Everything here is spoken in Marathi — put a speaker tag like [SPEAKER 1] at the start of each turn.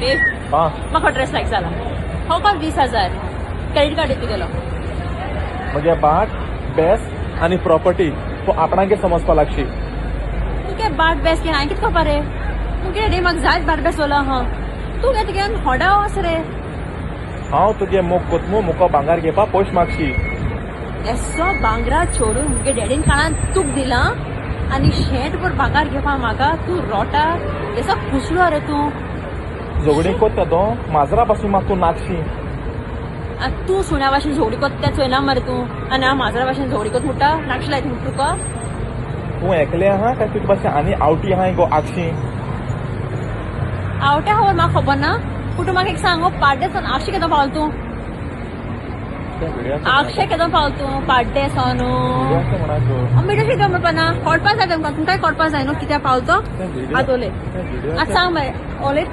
[SPEAKER 1] ए
[SPEAKER 2] आं
[SPEAKER 1] म्हाका ड्रेस लायक जाला हो कर 20,000 क्रेडिट कार्ड दितलो गेलो
[SPEAKER 2] म्हगे बाट बेस आनी प्रॉपर्टी तूं आपणागे समजपा लागशी.
[SPEAKER 1] तुगे बाट बेस के हांवें कितें खबर रे तुगे रे म्हाका जायत बाट बेस उलोवला हा तूं गे तुगे होडा वस रे
[SPEAKER 2] हांव तुगे मोग कोतमू मुको भांगार घेवपा पयस मागशी.
[SPEAKER 1] एसो भांगरा छोडून मुगे डॅडीन काळान तुक दिला आनी शेट भर भांगार घेवपा म्हाका तूं रोटा एसो कुसलो रे तूं.
[SPEAKER 2] झगडी कोत्ता तो माजरा पासून म्हाका तूं नाचशी.
[SPEAKER 1] आनी तूं सुण्या भाशेन झगडी कोत तें चोयना मरे तूं आनी हांव माजरा भाशेन झगडी कोत म्हणटा नाकशी लायता म्हणटा तुका.
[SPEAKER 2] तूं एकलें आहा काय तुजे भाशेन आनी आवटी आहाय गो आगशी.
[SPEAKER 1] आवटे खबर म्हाका खबर ना पूण तूं म्हाका एक सांग पाड्डे सन आगशे केदो पावल तूं आगशे केदो पावल तूं पाड्डे सन मिठो शिकता म्हणपा ना कोडपा जाय तुमकां तुमकांय कोडपा जाय न्हू कित्याक पावल तो आतां उलय आतां सांग मरे उलय.